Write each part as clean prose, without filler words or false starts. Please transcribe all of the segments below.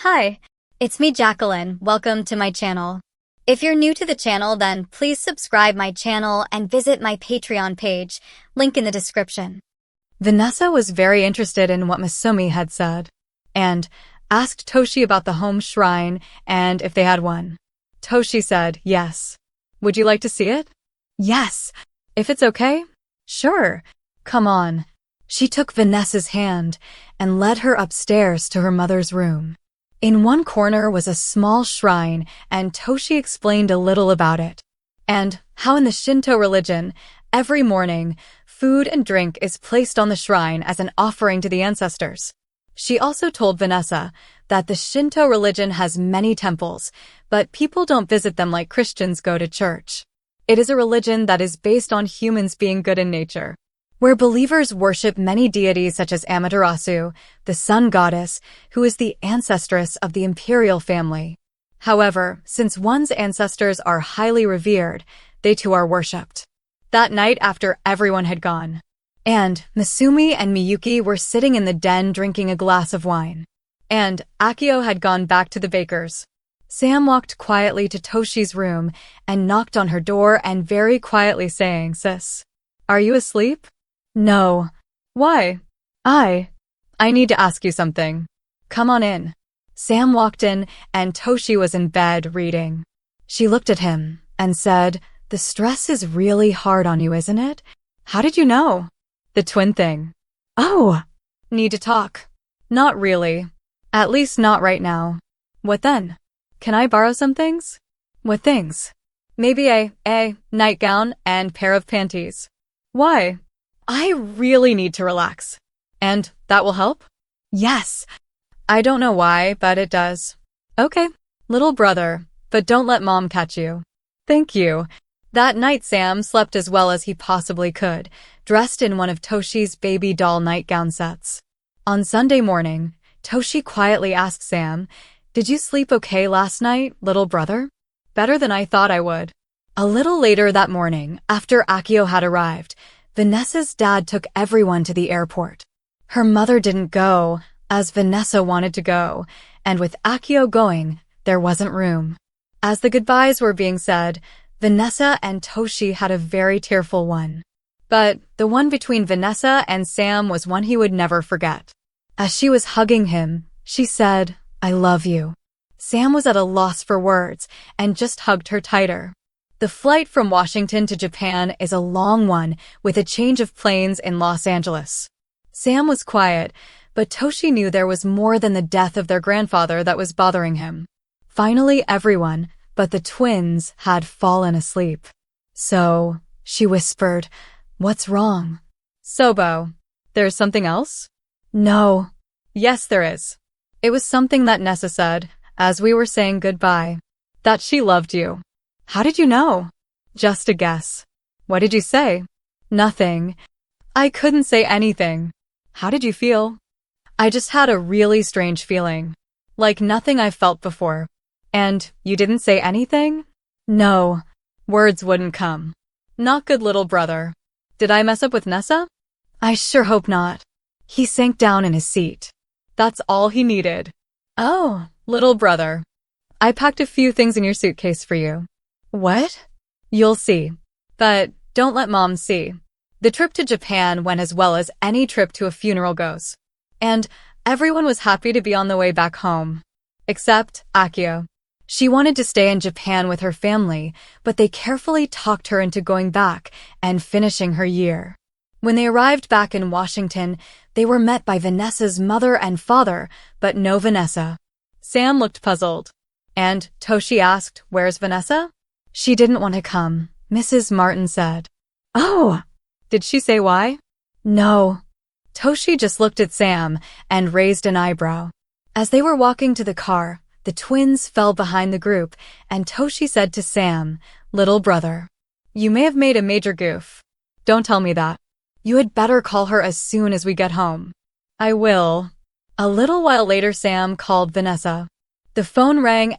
Hi, it's me Jacqueline. Welcome to my channel. If you're new to the channel, then please subscribe my channel and visit my Patreon page, link in the description. Vanessa was very interested in what Masumi had said, and asked Toshi about the home shrine and if they had one. Toshi said yes. Would you like to see it? Yes. If it's okay? Sure. Come on. She took Vanessa's hand and led her upstairs to her mother's room. In one corner was a small shrine, and Toshi explained a little about it, and how in the Shinto religion, every morning, food and drink is placed on the shrine as an offering to the ancestors. She also told Vanessa that the Shinto religion has many temples, but people don't visit them like Christians go to church. It is a religion that is based on humans being good in nature, where believers worship many deities such as Amaterasu, the sun goddess, who is the ancestress of the imperial family. However, since one's ancestors are highly revered, they too are worshipped. That night after everyone had gone, and Masumi and Miyuki were sitting in the den drinking a glass of wine, and Akio had gone back to the baker's. Sam walked quietly to Toshi's room and knocked on her door and very quietly saying, "Sis, are you asleep?" "No." "Why?" I need to ask you something. Come on in." Sam walked in and Toshi was in bed reading. She looked at him and said, "The stress is really hard on you, isn't it? How did you know?" "The twin thing." "Oh." "Need to talk." "Not really. At least not right now." "What then? Can I borrow some things?" "What things?" "Maybe a nightgown and pair of panties." "Why?" "I really need to relax." "And that will help?" "Yes." "I don't know why, but it does." "Okay, little brother, but don't let mom catch you." "Thank you." That night Sam slept as well as he possibly could, dressed in one of Toshi's baby doll nightgown sets. On Sunday morning, Toshi quietly asked Sam, "Did you sleep okay last night, little brother?" "Better than I thought I would." A little later that morning, after Akio had arrived, Vanessa's dad took everyone to the airport. Her mother didn't go, as Vanessa wanted to go, and with Akio going, there wasn't room. As the goodbyes were being said, Vanessa and Toshi had a very tearful one. But the one between Vanessa and Sam was one he would never forget. As she was hugging him, she said, "I love you." Sam was at a loss for words and just hugged her tighter. The flight from Washington to Japan is a long one with a change of planes in Los Angeles. Sam was quiet, but Toshi knew there was more than the death of their grandfather that was bothering him. Finally, everyone, but the twins, had fallen asleep. "So," she whispered, "what's wrong?" "Sobo, there's something else?" "No." "Yes, there is. It was something that Nessa said, as we were saying goodbye. That she loved you." "How did you know?" "Just a guess." "What did you say?" "Nothing. I couldn't say anything." "How did you feel?" "I just had a really strange feeling. Like nothing I've felt before." "And you didn't say anything?" "No." Words wouldn't come. "Not good, little brother. Did I mess up with Nessa?" "I sure hope not." He sank down in his seat. That's all he needed. "Oh, little brother. I packed a few things in your suitcase for you." "What?" "You'll see. But don't let mom see." The trip to Japan went as well as any trip to a funeral goes. And everyone was happy to be on the way back home. Except Akio. She wanted to stay in Japan with her family, but they carefully talked her into going back and finishing her year. When they arrived back in Washington, they were met by Vanessa's mother and father, but no Vanessa. Sam looked puzzled. And Toshi asked, "Where's Vanessa?" "She didn't want to come," Mrs. Martin said. "Oh." "Did she say why?" "No." Toshi just looked at Sam and raised an eyebrow. As they were walking to the car, the twins fell behind the group, and Toshi said to Sam, "Little brother, you may have made a major goof. Don't tell me that. You had better call her as soon as we get home." "I will." A little while later Sam called Vanessa. The phone rang,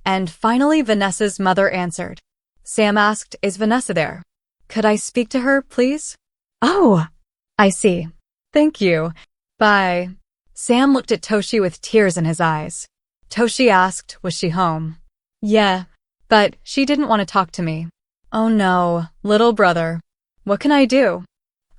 and finally Vanessa's mother answered. Sam asked, "Is Vanessa there? Could I speak to her, please?" "Oh, I see. Thank you. Bye." Sam looked at Toshi with tears in his eyes. Toshi asked, was she home? Yeah, but she didn't want to talk to me. Oh no, little brother. What can I do?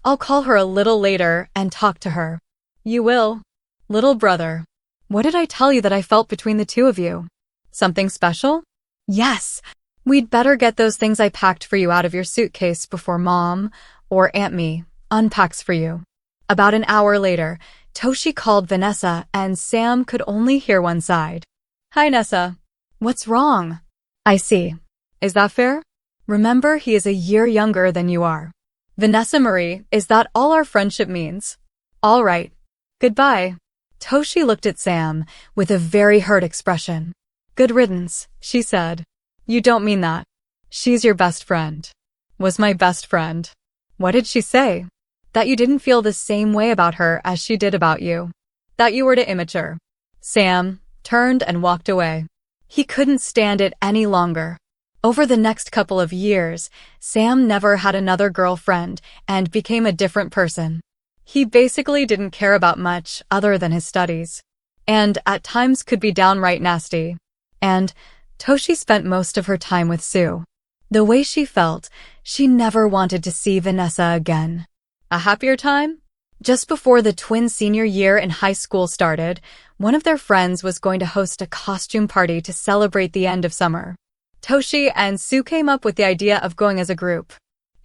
I'll call her a little later and talk to her. You will? Little brother. What did I tell you that I felt between the two of you? Something special? Yes. We'd better get those things I packed for you out of your suitcase before Mom, or Aunt Me, unpacks for you. About an hour later, Toshi called Vanessa and Sam could only hear one side. Hi, Nessa. What's wrong? I see. Is that fair? Remember, he is a year younger than you are. Vanessa Marie, is that all our friendship means? All right. Goodbye. Toshi looked at Sam with a very hurt expression. Good riddance, she said. You don't mean that. She's your best friend. Was my best friend. What did she say? That you didn't feel the same way about her as she did about you. That you were too immature. Sam turned and walked away. He couldn't stand it any longer. Over the next couple of years, Sam never had another girlfriend and became a different person. He basically didn't care about much other than his studies. And at times could be downright nasty. And Toshi spent most of her time with Sue. The way she felt, she never wanted to see Vanessa again. A happier time? Just before the twin senior year in high school started, one of their friends was going to host a costume party to celebrate the end of summer. Toshi and Sue came up with the idea of going as a group.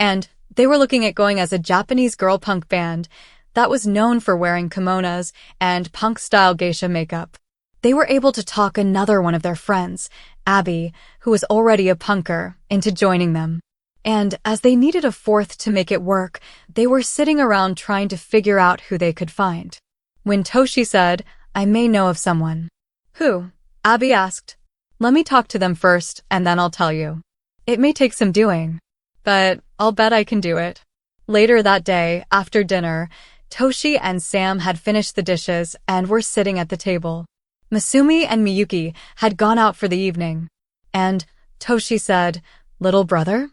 And they were looking at going as a Japanese girl punk band that was known for wearing kimonos and punk-style geisha makeup. They were able to talk another one of their friends, Abby, who was already a punker, into joining them. And as they needed a fourth to make it work, they were sitting around trying to figure out who they could find. When Toshi said, I may know of someone. Who? Abby asked. Let me talk to them first, and then I'll tell you. It may take some doing, but I'll bet I can do it. Later that day, after dinner, Toshi and Sam had finished the dishes and were sitting at the table. Masumi and Miyuki had gone out for the evening. And Toshi said, Little brother?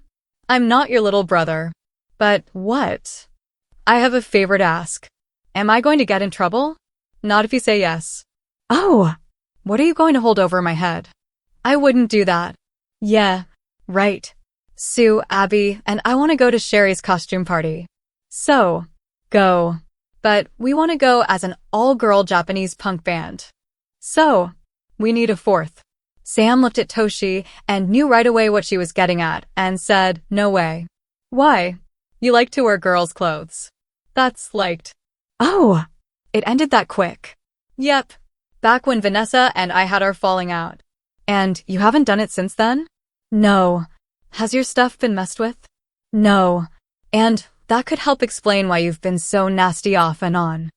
I'm not your little brother. But what? I have a favor to ask. Am I going to get in trouble? Not if you say yes. Oh, what are you going to hold over my head? I wouldn't do that. Yeah, right. Sue, Abby, and I want to go to Sherry's costume party. So, go. But we want to go as an all-girl Japanese punk band. So, we need a fourth. Sam looked at Toshi and knew right away what she was getting at and said, no way. Why? You like to wear girls' clothes. That's liked. Oh, it ended that quick. Yep. Back when Vanessa and I had our falling out. And you haven't done it since then? No. Has your stuff been messed with? No. And that could help explain why you've been so nasty off and on.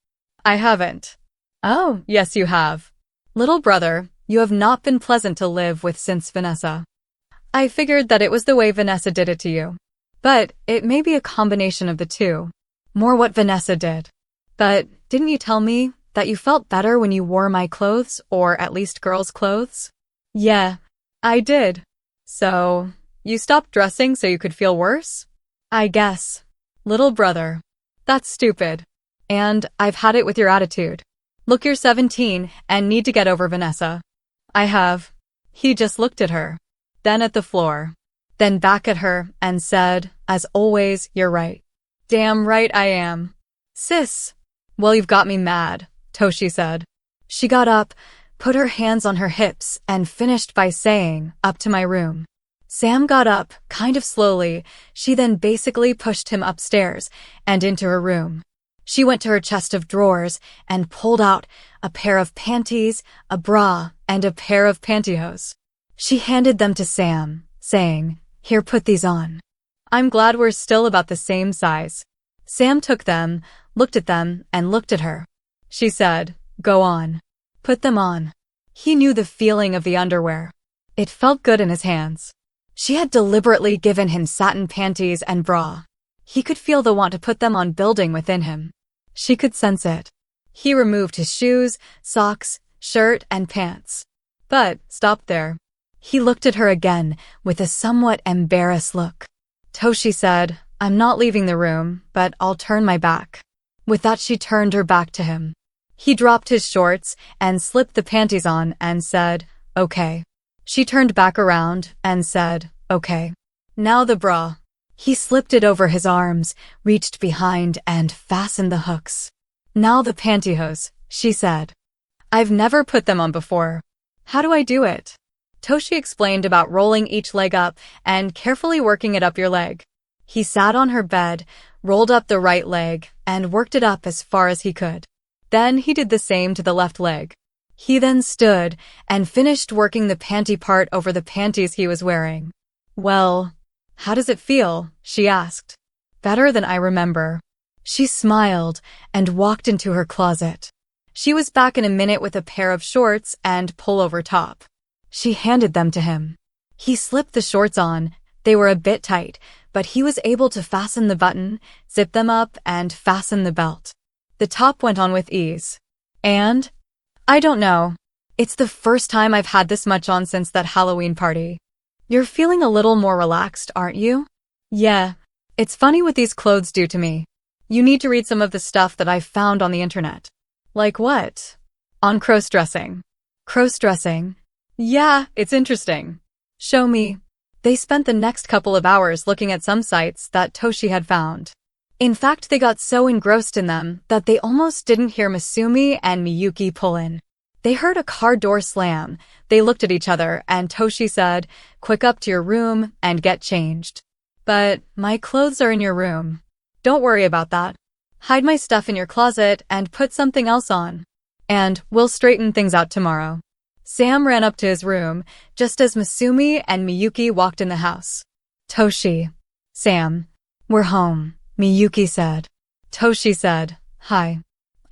I haven't. Oh, yes you have. Little brother, you have not been pleasant to live with since Vanessa. I figured that it was the way Vanessa did it to you. But it may be a combination of the two. More what Vanessa did. But didn't you tell me that you felt better when you wore my clothes, or at least girls' clothes? Yeah, I did. So, you stopped dressing so you could feel worse? I guess. Little brother. That's stupid. And I've had it with your attitude. Look, you're 17 and need to get over Vanessa. I have. He just looked at her. Then at the floor. Then back at her and said, as always, you're right. Damn right I am. Sis. Well, you've got me mad, Toshi said. She got up, put her hands on her hips, and finished by saying, up to my room. Sam got up, kind of slowly. She then basically pushed him upstairs and into her room. She went to her chest of drawers and pulled out a pair of panties, a bra, and a pair of pantyhose. She handed them to Sam, saying, Here, put these on. I'm glad we're still about the same size. Sam took them, looked at them, and looked at her. She said, Go on. Put them on. He knew the feeling of the underwear. It felt good in his hands. She had deliberately given him satin panties and bra. He could feel the want to put them on building within him. She could sense it. He removed his shoes, socks, shirt, and pants. But stopped there. He looked at her again with a somewhat embarrassed look. Toshi said, I'm not leaving the room, but I'll turn my back. With that, she turned her back to him. He dropped his shorts and slipped the panties on and said, okay. She turned back around and said, okay. Now the bra. He slipped it over his arms, reached behind and fastened the hooks. Now the pantyhose, she said. I've never put them on before. How do I do it? Toshi explained about rolling each leg up and carefully working it up your leg. He sat on her bed, rolled up the right leg, and worked it up as far as he could. Then he did the same to the left leg. He then stood and finished working the panty part over the panties he was wearing. Well, how does it feel? She asked. Better than I remember. She smiled and walked into her closet. She was back in a minute with a pair of shorts and pullover top. She handed them to him. He slipped the shorts on. They were a bit tight, but he was able to fasten the button, zip them up, and fasten the belt. The top went on with ease. And? I don't know. It's the first time I've had this much on since that Halloween party. You're feeling a little more relaxed, aren't you? Yeah. It's funny what these clothes do to me. You need to read some of the stuff that I've found on the internet. Like what? On crossdressing. Crossdressing? Yeah, it's interesting. Show me. They spent the next couple of hours looking at some sites that Toshi had found. In fact, they got so engrossed in them that they almost didn't hear Masumi and Miyuki pull in. They heard a car door slam. They looked at each other and Toshi said, "Quick up to your room and get changed." But my clothes are in your room. Don't worry about that. Hide my stuff in your closet and put something else on. And we'll straighten things out tomorrow. Sam ran up to his room just as Masumi and Miyuki walked in the house. Toshi. Sam. We're home, Miyuki said. Toshi said, "Hi.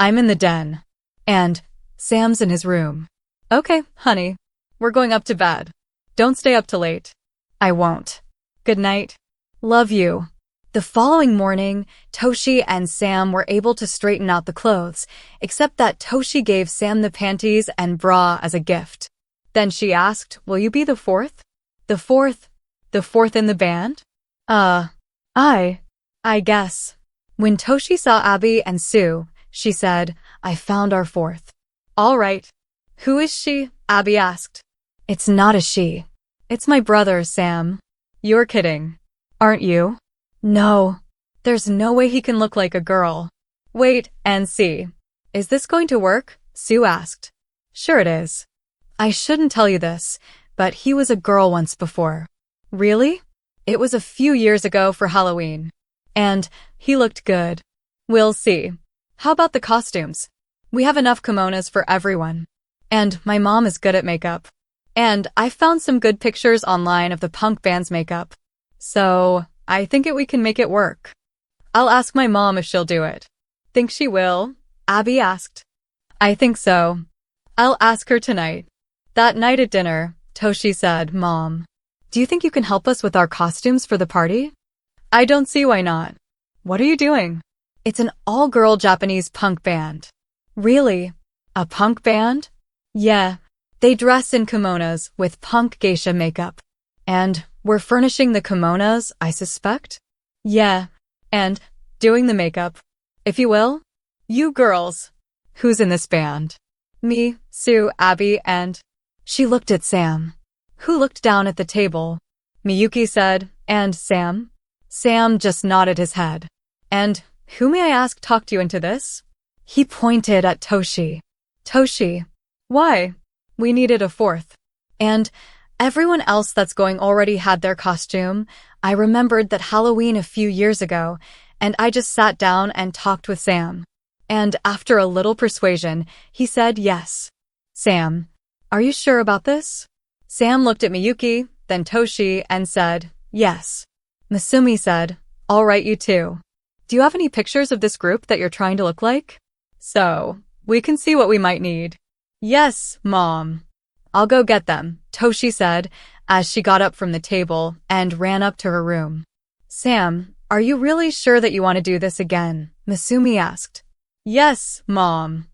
I'm in the den." And Sam's in his room. Okay, honey. We're going up to bed. Don't stay up too late. I won't. Good night. Love you. The following morning, Toshi and Sam were able to straighten out the clothes, except that Toshi gave Sam the panties and bra as a gift. Then she asked, "Will you be the fourth?" The fourth? The fourth in the band? I guess. When Toshi saw Abby and Sue, she said, "I found our fourth." All right. Who is she? Abby asked. It's not a she. It's my brother, Sam. You're kidding. Aren't you? No. There's no way he can look like a girl. Wait and see. Is this going to work? Sue asked. Sure it is. I shouldn't tell you this, but he was a girl once before. Really? It was a few years ago for Halloween. And he looked good. We'll see. How about the costumes? We have enough kimonos for everyone. And my mom is good at makeup. And I found some good pictures online of the punk band's makeup. So I think we can make it work. I'll ask my mom if she'll do it. Think she will? Abby asked. I think so. I'll ask her tonight. That night at dinner, Toshi said, "Mom, do you think you can help us with our costumes for the party?" I don't see why not. What are you doing? It's an all-girl Japanese punk band. Really? A punk band? Yeah. They dress in kimonos with punk geisha makeup. And we're furnishing the kimonos, I suspect? Yeah. And doing the makeup. If you will. You girls. Who's in this band? Me, Sue, Abby, and... She looked at Sam, who looked down at the table. Miyuki said, "And Sam?" Sam just nodded his head. And who, may I ask, talked you into this? He pointed at Toshi. Toshi. Why? We needed a fourth. And everyone else that's going already had their costume. I remembered that Halloween a few years ago, and I just sat down and talked with Sam. And after a little persuasion, he said yes. Sam, are you sure about this? Sam looked at Miyuki, then Toshi, and said, yes. Masumi said, all right, you too. Do you have any pictures of this group that you're trying to look like? So, we can see what we might need. Yes, Mom. I'll go get them, Toshi said, as she got up from the table and ran up to her room. Sam, are you really sure that you want to do this again? Masumi asked. Yes, Mom.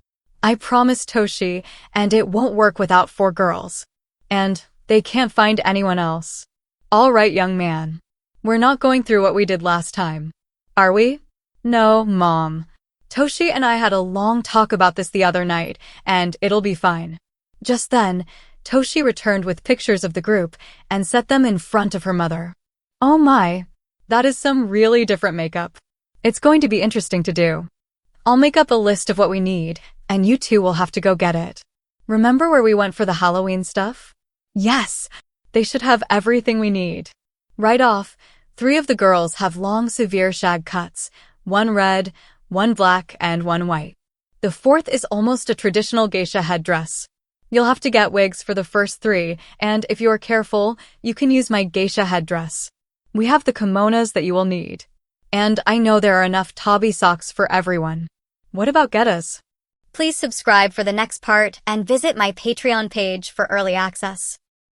I promised Toshi, and it won't work without 4 girls. And they can't find anyone else. All right, young man. We're not going through what we did last time. Are we? No, Mom. Toshi and I had a long talk about this the other night, and it'll be fine. Just then, Toshi returned with pictures of the group and set them in front of her mother. Oh my, that is some really different makeup. It's going to be interesting to do. I'll make up a list of what we need, and you two will have to go get it. Remember where we went for the Halloween stuff? Yes, they should have everything we need. Right off, 3 of the girls have long, severe shag cuts, 1 red, 1 black, and 1 white. The 4th is almost a traditional geisha headdress. You'll have to get wigs for the first 3, and if you are careful, you can use my geisha headdress. We have the kimonos that you will need. And I know there are enough tabi socks for everyone. What about getas? Please subscribe for the next part and visit my Patreon page for early access.